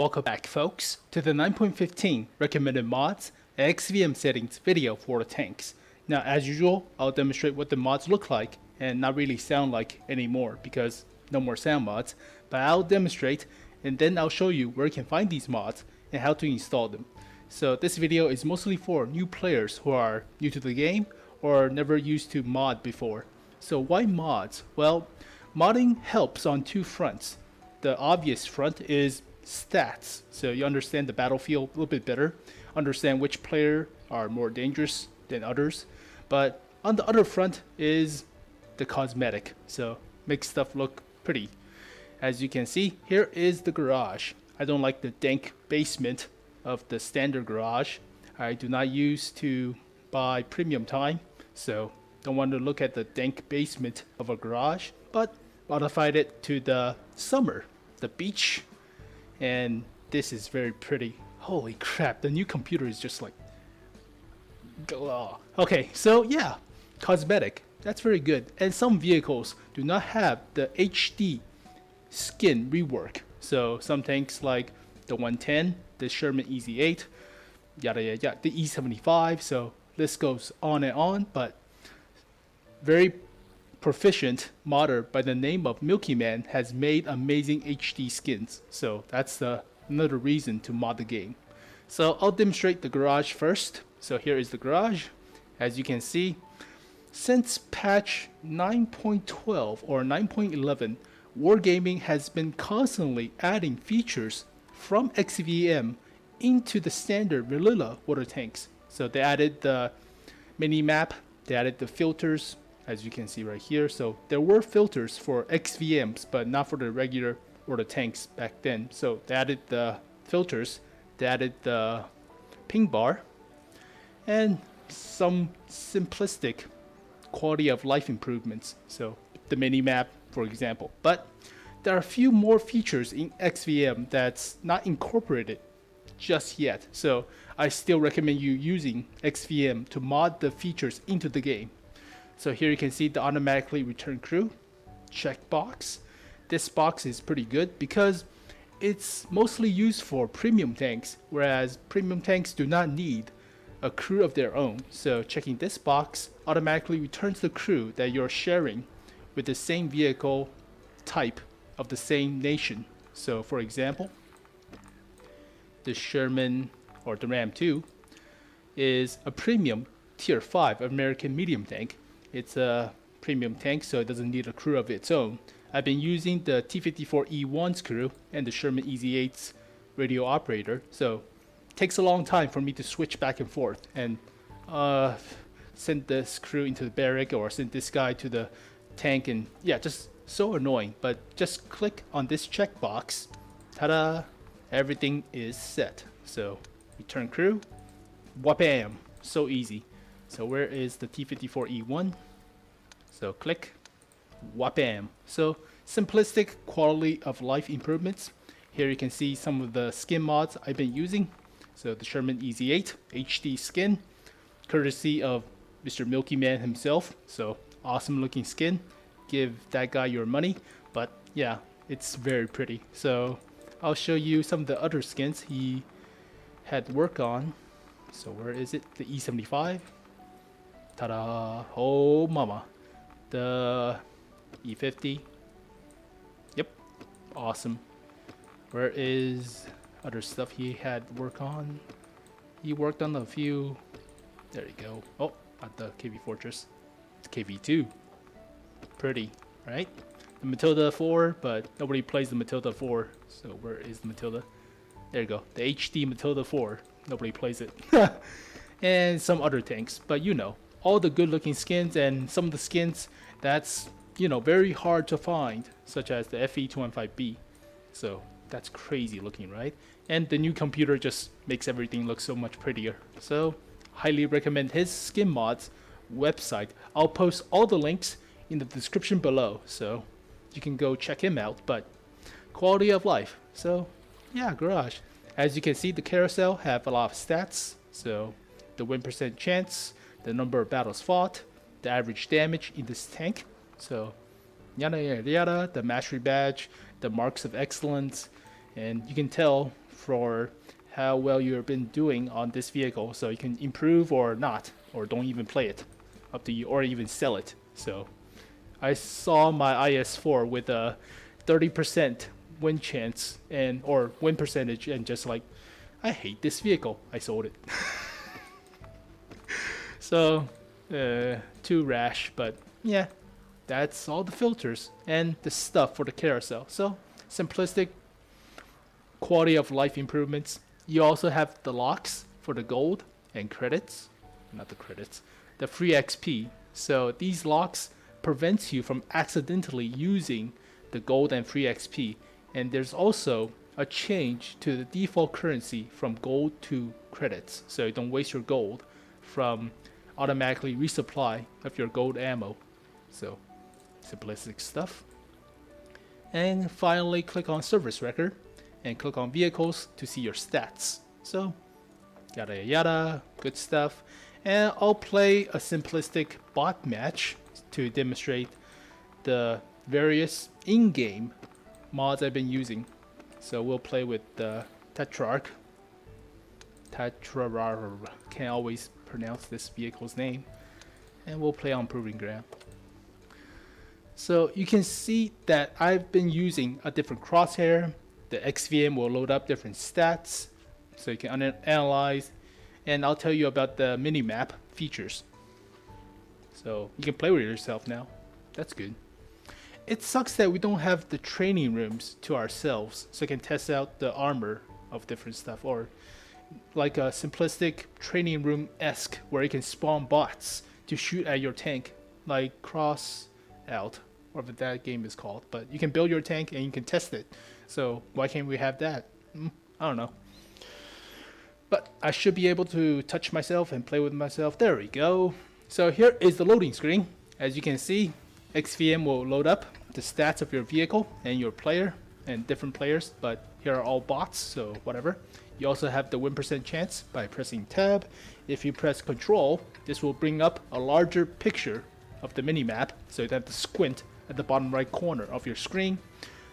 Welcome back folks to the 9.15 recommended mods and XVM settings video for the tanks. Now as usual, I'll demonstrate what the mods look like and not really sound like anymore because no more sound mods, but I'll demonstrate and then I'll show you where you can find these mods and how to install them. So this video is mostly for new players who are new to the game or never used to mod before. So why mods? Well, modding helps on two fronts. The obvious front is stats, so you understand the battlefield a little bit better, understand which player are more dangerous than others. But on the other front is the cosmetic, so make stuff look pretty. As you can see, here is the garage. I don't like the dank basement of the standard garage. I do not use to buy premium time, so don't want to look at the dank basement of a garage, but modified it to the summer, the beach. And this is very pretty. Holy crap, the new computer is just like... Okay, so yeah, cosmetic. That's very good. And some vehicles do not have the HD skin rework. So some tanks like the 110, the Sherman EZ8, yada yada yada, the E75. So this goes on and on, but very proficient modder by the name of Milky Man has made amazing HD skins, so that's another reason to mod the game. So I'll demonstrate the garage first. So here is the garage. As you can see, since patch 9.12 or 9.11, wargaming has been constantly adding features from XVM into the standard vanilla water tanks. So they added the minimap, they added the filters, as you can see right here. So there were filters for XVMs, but not for the regular or the tanks back then. So they added the filters, they added the ping bar, and some simplistic quality of life improvements. So the minimap, for example. But there are a few more features in XVM that's not incorporated just yet. So I still recommend you using XVM to mod the features into the game. So here you can see the automatically return crew checkbox. This box is pretty good because it's mostly used for premium tanks, whereas premium tanks do not need a crew of their own. So checking this box automatically returns the crew that you're sharing with the same vehicle type of the same nation. So for example, the Sherman or the Ram 2 is a premium tier 5 American medium tank. It's a premium tank, so it doesn't need a crew of its own. I've been using the T-54E1's crew and the Sherman EZ8's radio operator, so it takes a long time for me to switch back and forth and send this crew into the barrack or send this guy to the tank, and yeah, just so annoying. But just click on this checkbox, ta-da, everything is set. So return crew, wha-bam, so easy. So where is the T-54E1? So click, wha-bam. So simplistic quality of life improvements. Here you can see some of the skin mods I've been using. So the Sherman EZ8 HD skin, courtesy of Mr. Milky Man himself. So awesome looking skin. Give that guy your money. But yeah, it's very pretty. So I'll show you some of the other skins he had work on. So where is it? The E75. Ta-da! Oh mama. The E50. Yep. Awesome. Where is other stuff he had work on? He worked on a few. There you go. Oh, not the KV Fortress. It's KV2. Pretty, right? The Matilda 4, but nobody plays the Matilda 4. So where is the Matilda? There you go. The HD Matilda 4. Nobody plays it. And some other tanks, but you know, all the good looking skins and some of the skins that's, you know, very hard to find, such as the FE215B. So that's crazy looking, right? And the new computer just makes everything look so much prettier. So highly recommend his skin mods website. I'll post all the links in the description below, so you can go check him out. But quality of life. So yeah, garage. As you can see, the carousel have a lot of stats. So the win percent chance, the number of battles fought, the average damage in this tank. So yada yada yada, the mastery badge, the marks of excellence, and you can tell for how well you've been doing on this vehicle, so you can improve or not, or don't even play it, up to you, or even sell it. So I saw my IS4 with a 30% win chance or win percentage, and just like, I hate this vehicle, I sold it. So too rash, but yeah, that's all the filters and the stuff for the carousel. So simplistic, quality of life improvements. You also have the locks for the gold and credits, not the credits, the free XP. So these locks prevents you from accidentally using the gold and free XP. And there's also a change to the default currency from gold to credits, so you don't waste your gold from automatically resupply of your gold ammo. So simplistic stuff. And finally, click on service record and click on vehicles to see your stats. So yada yada, good stuff. And I'll play a simplistic bot match to demonstrate the various in-game mods I've been using. So we'll play with the Tetrarch. Can't always pronounce this vehicle's name. And we'll play on Proving Ground. So you can see that I've been using a different crosshair. The XVM will load up different stats, so you can analyze. And I'll tell you about the minimap features. So you can play with yourself now. That's good. It sucks that we don't have the training rooms to ourselves, so you can test out the armor of different stuff, or like a simplistic training room-esque where you can spawn bots to shoot at your tank, like Cross Out, whatever that game is called. But you can build your tank and you can test it. So why can't we have that? I don't know. But I should be able to touch myself and play with myself. There we go. So here is the loading screen. As you can see, XVM will load up the stats of your vehicle and your player and different players, but here are all bots, so whatever. You also have the win percent chance by pressing tab. If you press control, this will bring up a larger picture of the minimap, so you have to squint at the bottom right corner of your screen.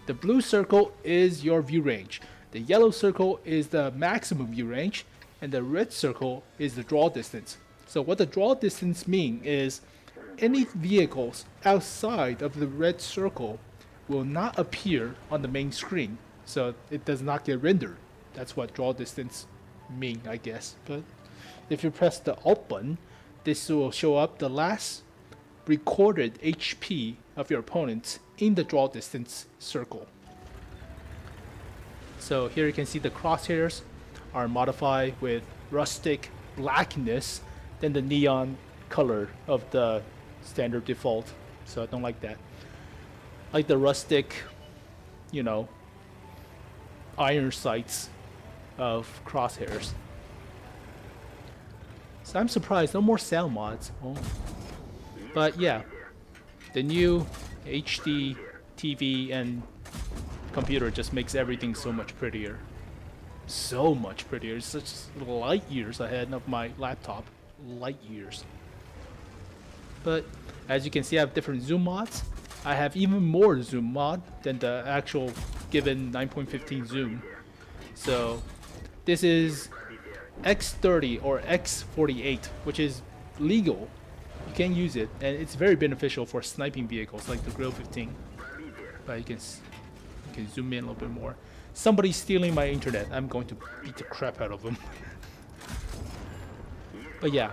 The blue circle is your view range. The yellow circle is the maximum view range, and the red circle is the draw distance. So what the draw distance mean is any vehicles outside of the red circle will not appear on the main screen, so it does not get rendered. That's what draw distance mean, I guess. But if you press the Alt button, this will show up the last recorded HP of your opponents in the draw distance circle. So here you can see the crosshairs are modified with rustic blackness than the neon color of the standard default. So I don't like that. I like the rustic, you know, iron sights of crosshairs. So I'm surprised no more sound mods. Oh. But yeah, the new HD TV and computer just makes everything so much prettier. So much prettier. It's such light years ahead of my laptop. Light years. But as you can see, I have different zoom mods. I have even more zoom mod than the actual given 9.15 zoom. So this is X30 or X48, which is legal. You can use it, and it's very beneficial for sniping vehicles like the Grill 15. But you can zoom in a little bit more. Somebody's stealing my internet. I'm going to beat the crap out of them. But yeah,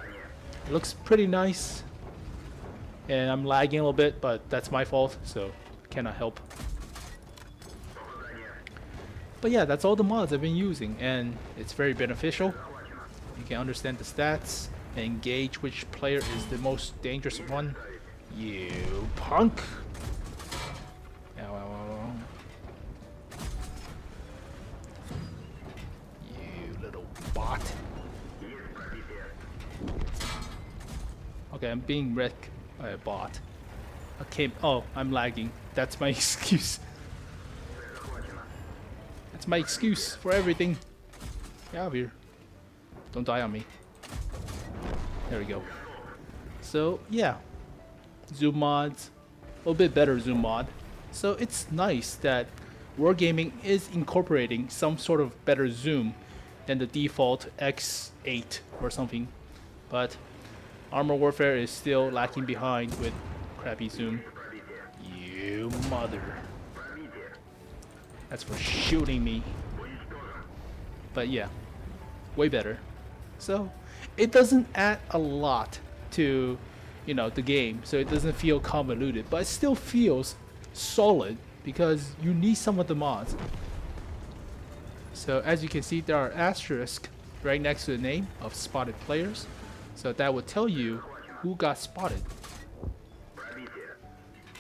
it looks pretty nice. And I'm lagging a little bit, but that's my fault, so cannot help. But yeah, that's all the mods I've been using, and it's very beneficial. You can understand the stats and gauge which player is the most dangerous one. You punk! Ow, ow, ow, ow. You little bot. Okay, I'm being wrecked by a bot. Okay, oh, I'm lagging. That's my excuse. That's my excuse for everything. Get out of here. Don't die on me. There we go. So, yeah. Zoom mods. A little bit better zoom mod. So, it's nice that Wargaming is incorporating some sort of better zoom than the default X8 or something, but Armor Warfare is still lacking behind with crappy zoom. You mother. That's for shooting me. But yeah, way better. So it doesn't add a lot to, the game, so it doesn't feel convoluted, but it still feels solid because you need some of the mods. So as you can see, there are asterisks right next to the name of spotted players, so that will tell you who got spotted.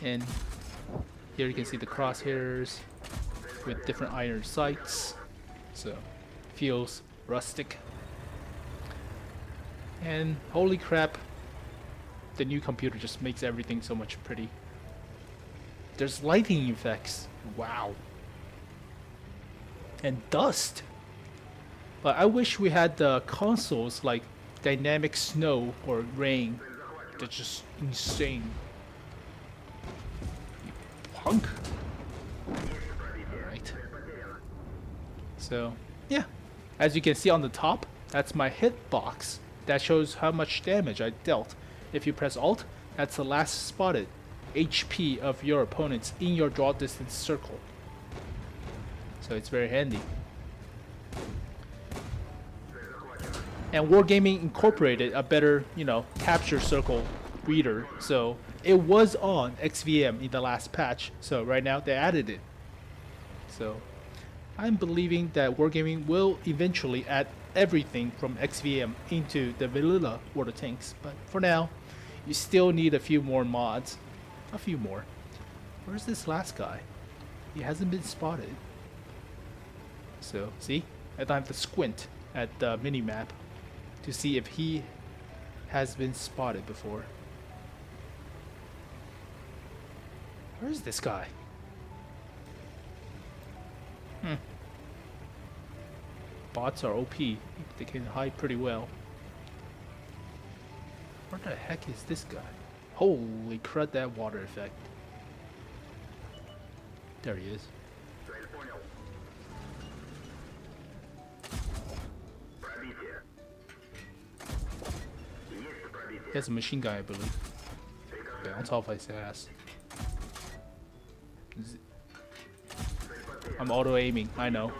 And here you can see the crosshairs with different iron sights, so feels rustic. And holy crap, the new computer just makes everything so much pretty. There's lighting effects, wow, and dust. But I wish we had the consoles like dynamic snow or rain. That's just insane. You punk. Alright. So, yeah. As you can see on the top, that's my hit box. That shows how much damage I dealt. If you press Alt, that's the last spotted HP of your opponents in your draw distance circle. So it's very handy. And Wargaming incorporated a better, capture circle reader. So it was on XVM in the last patch. So right now they added it. So I'm believing that Wargaming will eventually add everything from XVM into the vanilla water tanks. But for now, you still need a few more mods. A few more. Where's this last guy? He hasn't been spotted. So, see? I don't have to squint at the minimap to see if he has been spotted before. Where's this guy? Bots are OP. They can hide pretty well. Where the heck is this guy? Holy crud, that water effect. There he is. He has a machine gun, I believe. Bounce off his ass. I'm auto aiming, I know.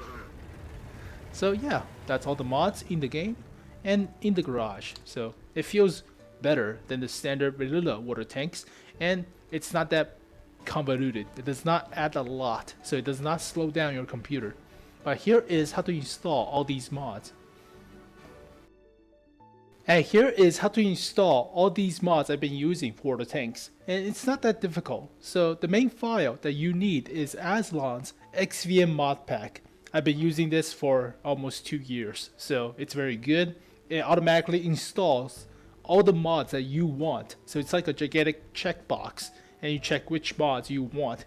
So yeah, that's all the mods in the game and in the garage. So it feels better than the standard vanilla water tanks, and it's not that convoluted. It does not add a lot, so it does not slow down your computer. But here is how to install all these mods. And here is how to install all these mods I've been using for the tanks. And it's not that difficult. So the main file that you need is Aslain's XVM mod pack. I've been using this for almost 2 years, so it's very good. It automatically installs all the mods that you want. So it's like a gigantic checkbox, and you check which mods you want.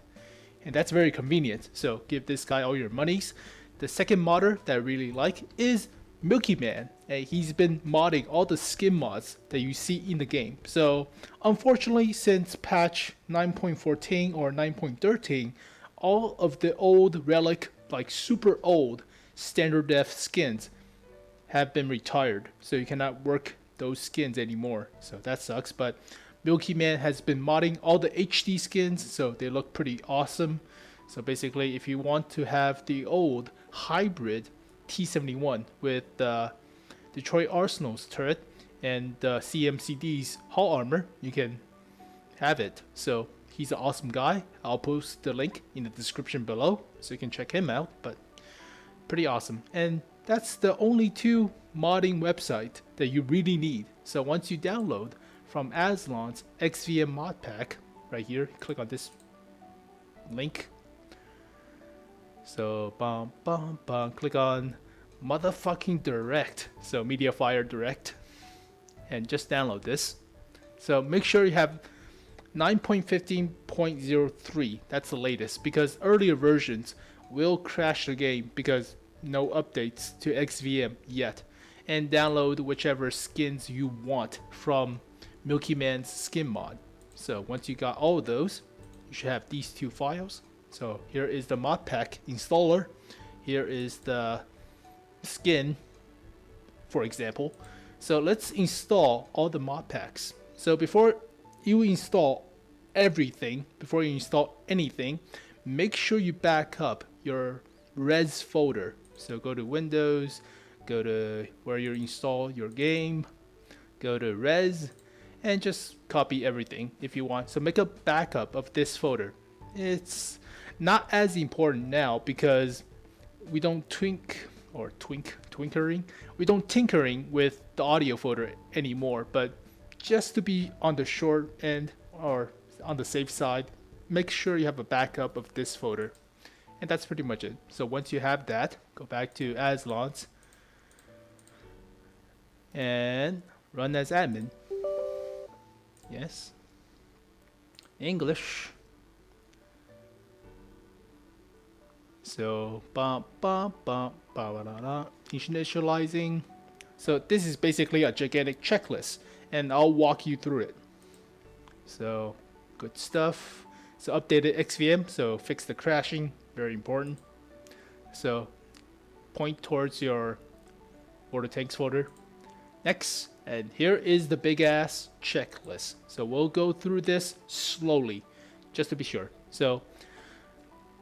And that's very convenient, so give this guy all your monies. The second modder that I really like is Milky Man, and he's been modding all the skin mods that you see in the game. So unfortunately, since patch 9.14 or 9.13, all of the old relic, like super old standard def skins have been retired, so you cannot work those skins anymore. So that sucks, but Milky Man has been modding all the HD skins, so they look pretty awesome. So basically, if you want to have the old hybrid T-71 with the Detroit Arsenal's turret and the CMCD's hull armor, you can have it. So he's an awesome guy. I'll post the link in the description below so you can check him out, but pretty awesome. And that's the only two modding website that you really need. So once you download from Aslain's XVM mod pack, right here, click on this link. So click on motherfucking direct, so Mediafire Direct, and just download this. So make sure you have 9.15.03, that's the latest, because earlier versions will crash the game because no updates to XVM yet. And download whichever skins you want from Milky Man's skin mod. So once you got all of those, you should have these two files. So here is the modpack installer. Here is the skin, for example. So let's install all the modpacks. So before you install everything, before you install anything, make sure you back up your res folder. So go to Windows, go to where you install your game, go to res, and just copy everything if you want. So make a backup of this folder. It's not as important now because we don't we don't tinkering with the audio folder anymore, but just to be on the short end or on the safe side, make sure you have a backup of this folder. And that's pretty much it. So once you have that, go back to Aslain and run as admin. Yes. English. So initializing. So this is basically a gigantic checklist, and I'll walk you through it. So good stuff. So updated XVM, so fix the crashing, very important. So point towards your water tanks folder. Next, and here is the big ass checklist. So we'll go through this slowly, just to be sure. So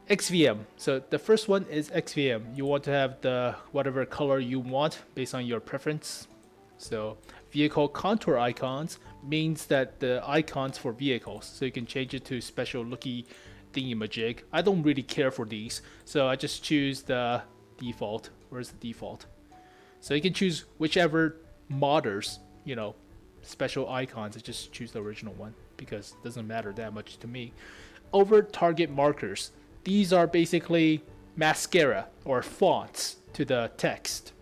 XVM. So the first one is XVM. You want to have the whatever color you want based on your preference. So vehicle contour icons means that the icons for vehicles. So you can change it to special looky thingy-majig. I don't really care for these, so I just choose the default. Where's the default? So you can choose whichever modders, special icons. I just choose the original one because it doesn't matter that much to me. Over target markers. These are basically mascara or fonts to the text.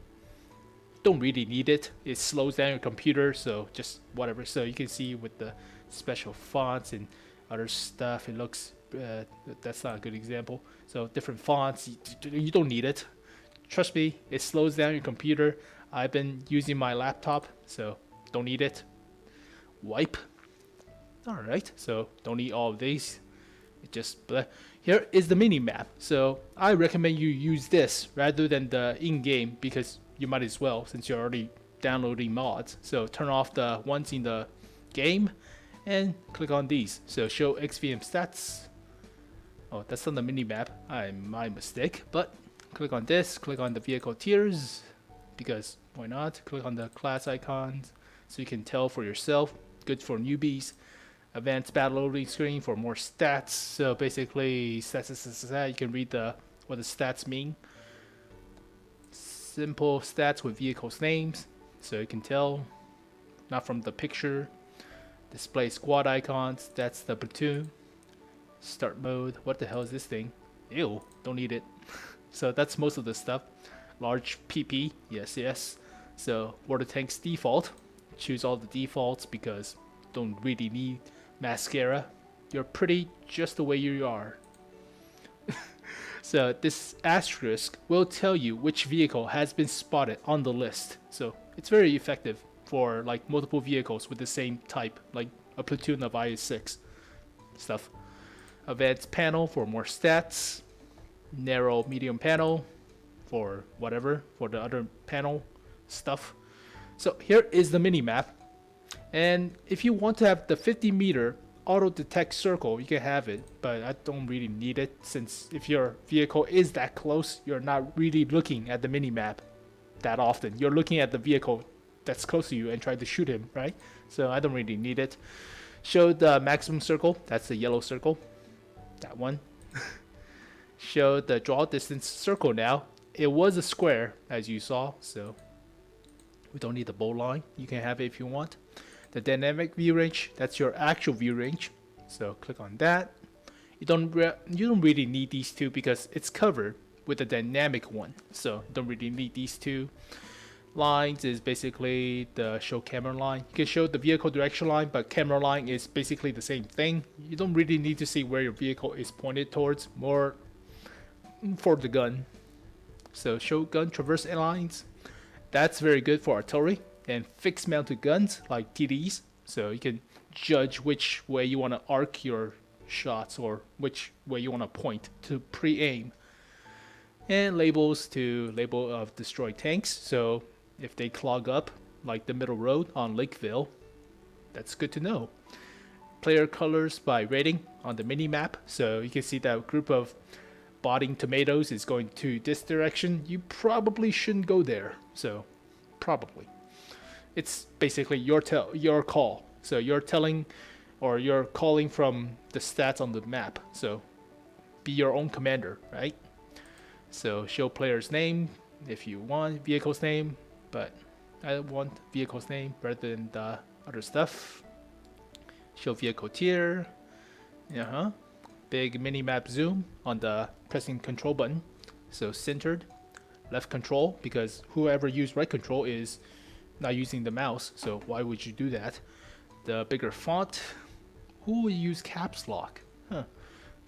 Don't really need it. It slows down your computer, so just whatever. So you can see with the special fonts and other stuff, it looks, that's not a good example. So different fonts, you don't need it. Trust me, it slows down your computer. I've been using my laptop, so don't need it. Wipe. Alright, so don't need all of these. It just, here is the minimap. So I recommend you use this rather than the in-game because you might as well since you're already downloading mods. So turn off the ones in the game and click on these. So show XVM stats. Oh, that's on the minimap. My mistake. But click on this, click on the vehicle tiers because why not? Click on the class icons so you can tell for yourself. Good for newbies. Advanced battle loading screen for more stats. So basically, stats, you can read what the stats mean. Simple stats with vehicles names, so you can tell, not from the picture. Display squad icons, that's the platoon. Start mode, what the hell is this thing? Ew, don't need it. So that's most of the stuff. Large PP, yes. So water tanks default, choose all the defaults because don't really need mascara. You're pretty just the way you are. So this asterisk will tell you which vehicle has been spotted on the list. So it's very effective for like multiple vehicles with the same type, like a platoon of IS-6 stuff. Advanced panel for more stats. Narrow medium panel for whatever, for the other panel stuff. So here is the minimap. And if you want to have the 50-meter auto detect circle, you can have it, but I don't really need it since if your vehicle is that close, you're not really looking at the minimap that often. You're looking at the vehicle that's close to you and try to shoot him, right? So I don't really need it. Show the maximum circle, that's the yellow circle, that one. Show the draw distance circle now. It was a square as you saw, so we don't need the bold line. You can have it if you want. The dynamic view range, that's your actual view range. So click on that. You don't really need these two because it's covered with the dynamic one. So you don't really need these two. Lines is basically the show camera line. You can show the vehicle direction line, but camera line is basically the same thing. You don't really need to see where your vehicle is pointed towards, more for the gun. So show gun traverse lines. That's very good for artillery and fixed mounted guns like TDs. So you can judge which way you want to arc your shots or which way you want to point to pre-aim. And labels to label of destroyed tanks. So if they clog up, like the middle road on Lakeville, that's good to know. Player colors by rating on the minimap. So you can see that group of botting tomatoes is going to this direction. You probably shouldn't go there. So probably. It's basically your call. So you're telling or you're calling from the stats on the map. So be your own commander, right? So show player's name if you want vehicle's name, but I want vehicle's name rather than the other stuff. Show vehicle tier. Big minimap zoom on the pressing control button. So centered. Left control, because whoever used right control is not using the mouse, so why would you do that? The bigger font. Who would use caps lock?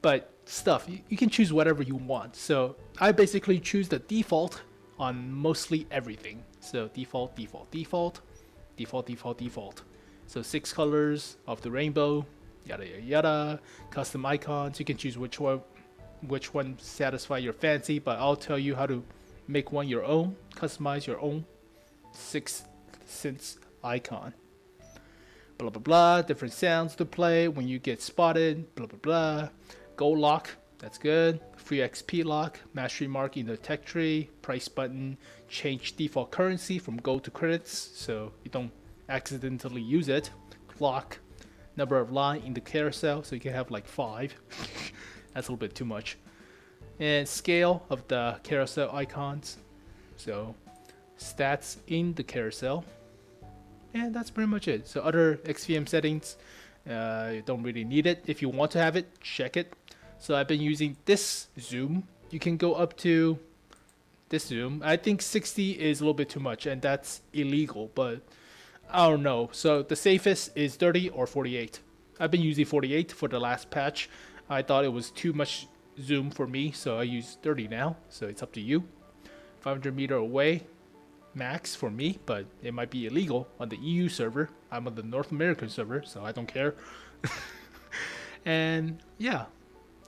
But stuff, you can choose whatever you want. So I basically choose the default on mostly everything. So default, default, default, default, default, default. So 6 colors of the rainbow, yada yada yada. Custom icons, you can choose which one satisfy your fancy, but I'll tell you how to make one your own, customize your own 6 cents icon. Blah blah blah, different sounds to play when you get spotted, blah blah blah. Gold lock, that's good. Free XP lock, mastery mark in the tech tree, price button, change default currency from gold to credits so you don't accidentally use it. Clock, number of line in the carousel, so you can have like 5. That's a little bit too much. And scale of the carousel icons, so stats in the carousel. And that's pretty much it. So other XVM settings, you don't really need it. If you want to have it, check it. So I've been using this zoom. You can go up to this zoom. I think 60 is a little bit too much, and that's illegal, but I don't know. So the safest is 30 or 48. I've been using 48 for the last patch. I thought it was too much zoom for me, so I use 30 now. So it's up to you. 500 meter away max for me, but it might be illegal on the EU server. I'm on the North American server, so I don't care. And yeah,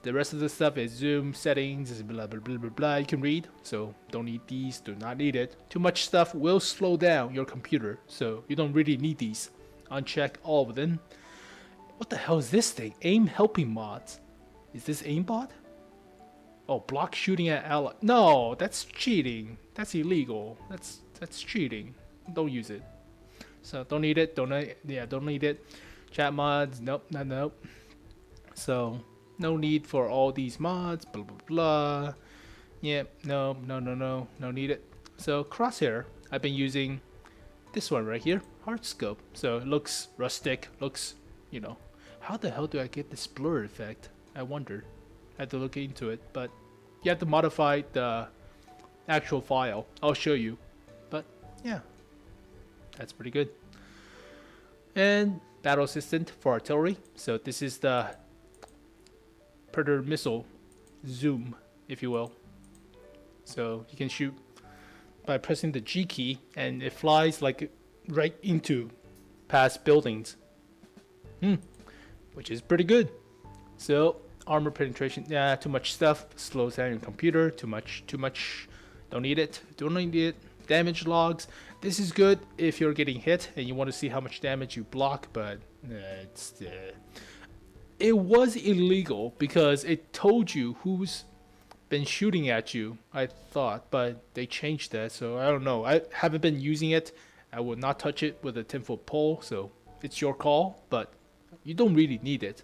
the rest of the stuff is zoom settings, blah blah blah blah blah. You can read, so don't need these, do not need it. Too much stuff will slow down your computer, so you don't really need these. Uncheck all of them. What the hell is this thing? Aim helping mods. Is this aimbot? Oh, block shooting at ally. No, that's cheating. That's illegal. That's cheating. Don't use it. So don't need it. Don't need it. Chat mods. Nope. Nope. So no need for all these mods. Blah blah blah. Yeah. No need it. So crosshair. I've been using this one right here. HARDscope. So it looks rustic. Looks, How the hell do I get this blur effect? I wonder. I had to look into it, but you have to modify the actual file. I'll show you. But yeah, that's pretty good. And battle assistant for artillery. So this is the Predator missile zoom, if you will. So you can shoot by pressing the G key, and it flies like right into past buildings, which is pretty good. So armor penetration, too much stuff, slows down your computer. Too much. Don't need it. Damage logs. This is good if you're getting hit and you want to see how much damage you block, but it was illegal because it told you who's been shooting at you, I thought, but they changed that, so I don't know. I haven't been using it. I will not touch it with a 10-foot pole, so it's your call, but you don't really need it.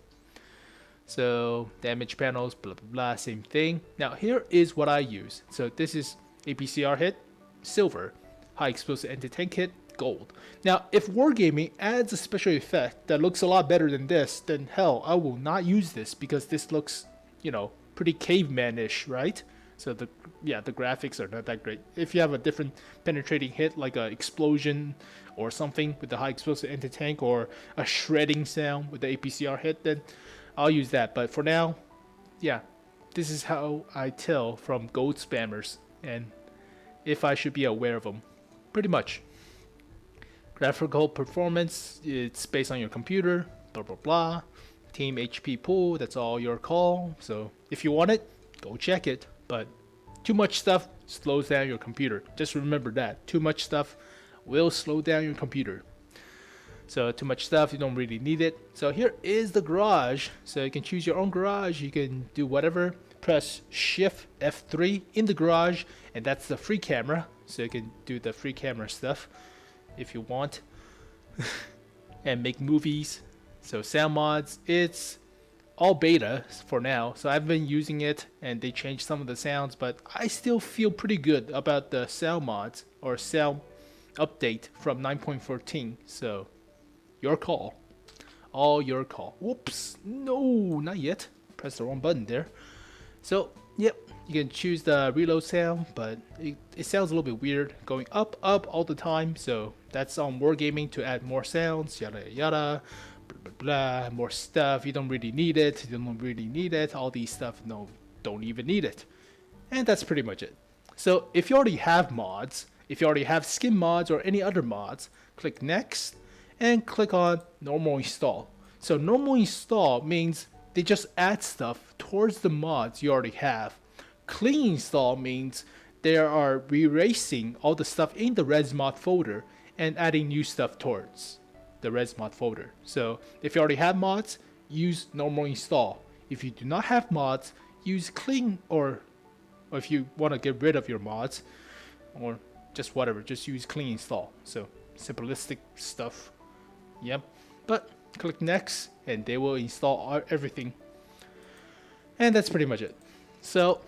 So damage panels, blah blah blah, same thing. Now here is what I use. So this is APCR hit, silver. High explosive anti-tank hit, gold. Now if wargaming adds a special effect that looks a lot better than this, then hell, I will not use this because this looks, pretty caveman-ish, right? So the graphics are not that great. If you have a different penetrating hit like a explosion or something with the high explosive anti-tank, or a shredding sound with the APCR hit, then I'll use that. But for now, this is how I tell from gold spammers and if I should be aware of them. Pretty much. Graphical performance, it's based on your computer, blah blah blah. Team HP pool, that's all your call. So if you want it, go check it. But too much stuff slows down your computer. Just remember that. Too much stuff will slow down your computer. So too much stuff, you don't really need it. So here is the garage. So you can choose your own garage. You can do whatever. Press Shift F3 in the garage, and that's the free camera. So you can do the free camera stuff if you want. And make movies. So sound mods, it's all beta for now. So I've been using it and they changed some of the sounds, but I still feel pretty good about the sound mods or sound update from 9.14. So your call. All your call. Whoops. No, not yet. Press the wrong button there. So, yep, you can choose the reload sound, but it sounds a little bit weird going up all the time. So that's on wargaming to add more sounds, yada yada, blah blah blah, more stuff. You don't really need it. You don't really need it. All these stuff, no, don't even need it. And that's pretty much it. So if you already have mods, if you already have skin mods or any other mods, click next and click on normal install. So normal install means they just add stuff towards the mods you already have. Clean install means they are erasing all the stuff in the resmod folder and adding new stuff towards the resmod folder. So if you already have mods, use normal install. If you do not have mods, use clean, or if you want to get rid of your mods or just whatever, just use clean install. So simplistic stuff. Yep. But click next and they will install everything. And that's pretty much it. So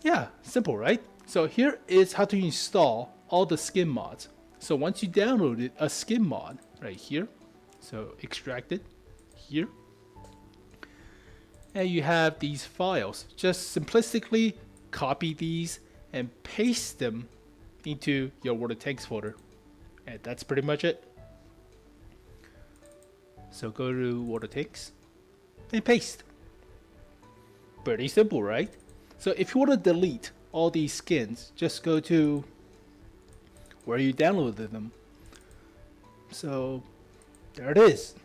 yeah, simple, right? So here is how to install all the skin mods. So once you downloaded a skin mod right here, so extract it here, and you have these files. Just simplistically copy these and paste them into your World of Tanks folder. And that's pretty much it. So go to World of Tanks and paste. Pretty simple, right? So if you want to delete all these skins, just go to where you downloaded them. So there it is.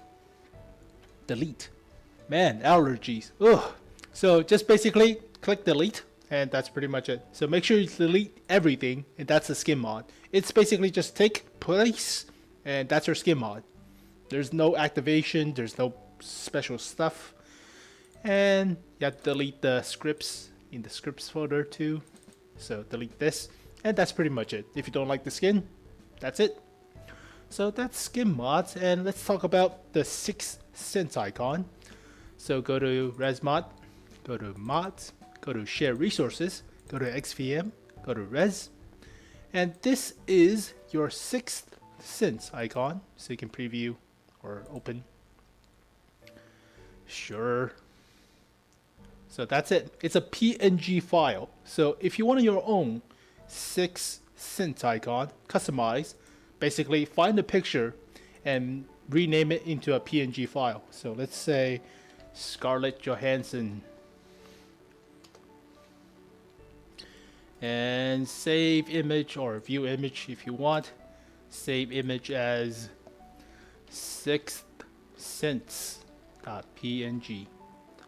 Delete. Man, allergies. Ugh. So just basically click delete and that's pretty much it. So make sure you delete everything, and that's the skin mod. It's basically just take place and that's your skin mod. There's no activation, there's no special stuff. And you have to delete the scripts in the scripts folder too. So delete this, and that's pretty much it. If you don't like the skin, that's it. So that's skin mods, and let's talk about the 6 cents icon. So go to Resmod, go to Mods, go to Share Resources, go to XVM, go to Res, and this is your 6 cents icon. So you can preview or open. Sure. So that's it. It's a PNG file. So if you want your own 6 cents icon, customize, basically find a picture and rename it into a PNG file. So let's say Scarlett Johansson. And save image or view image if you want. Save image as 6 cents.png.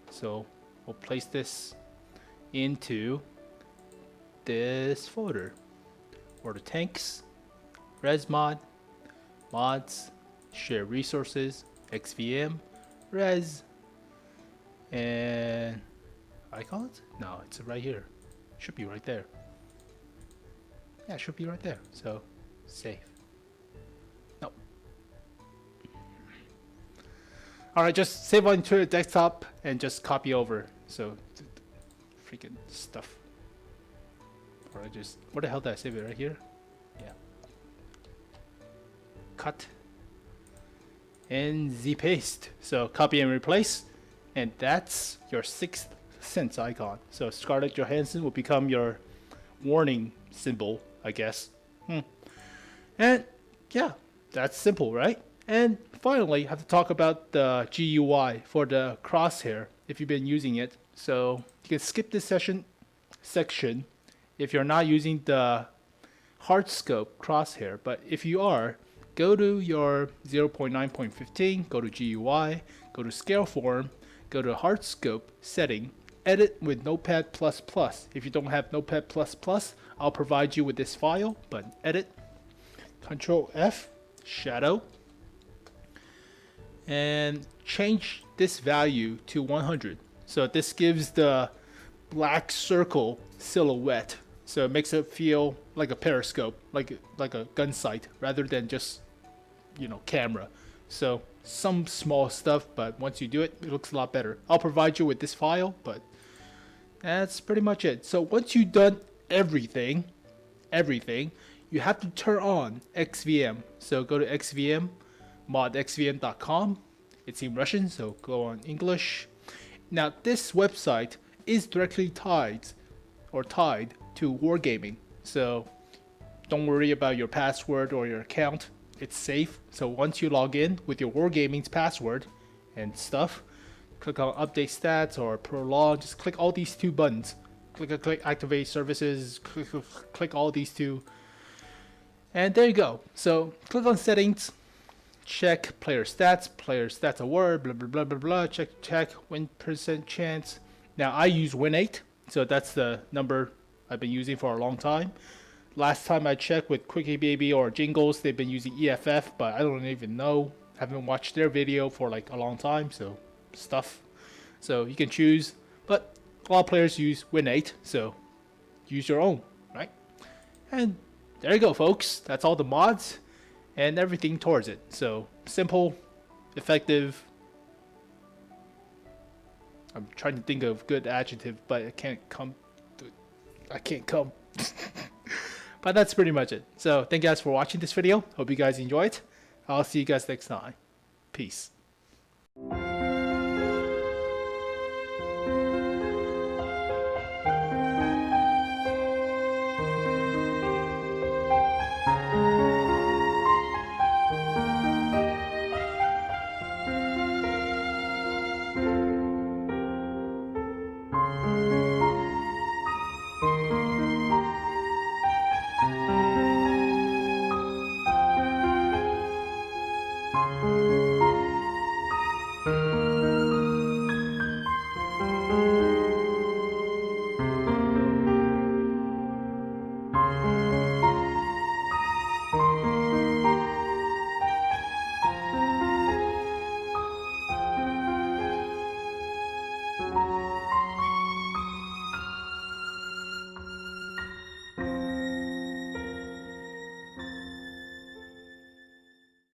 So we'll place this into this folder. Or the tanks, resmod, mods, share resources, XVM, res, and icons? No, it's right here. Should be right there. Yeah, it should be right there. So save. No. Alright, just save onto your desktop and just copy over. So freaking stuff. Or I just, where the hell did I save it? Right here? Yeah. Cut. And Z paste. So copy and replace. And that's your 6 cents icon. So Scarlett Johansson will become your warning symbol, I guess. And yeah, that's simple, right? And finally, I have to talk about the GUI for the crosshair if you've been using it. So you can skip this section if you're not using the HARDscope crosshair. But if you are, go to your 0.9.15, go to GUI, go to scale form, go to HARDscope setting, edit with Notepad++. If you don't have Notepad++, I'll provide you with this file, but edit, Control F, shadow, and change this value to 100. So this gives the black circle silhouette. So it makes it feel like a periscope, like a gun sight, rather than just, camera. So some small stuff, but once you do it, it looks a lot better. I'll provide you with this file, but that's pretty much it. So once you've done everything, you have to turn on XVM. So go to XVM, modxvm.com. It's in Russian, so go on English. Now this website is directly tied to wargaming. So don't worry about your password or your account. It's safe. So once you log in with your wargaming's password and stuff, click on update stats or prolog. Just click all these two buttons. Click activate services. Click all these two. And there you go. So click on settings. Check player stats award, blah, blah, blah, blah, blah. Check win percent chance. Now I use win8. So that's the number I've been using for a long time. Last time I checked with Quickie Baby or Jingles, they've been using EFF, but I don't even know. Haven't watched their video for like a long time, so stuff. So you can choose, but a lot of players use Win8, so use your own, right? And there you go, folks. That's all the mods and everything towards it. So simple, effective. I'm trying to think of good adjective, but I can't come. But that's pretty much it. So thank you guys for watching this video. Hope you guys enjoyed. I'll see you guys next time. Peace.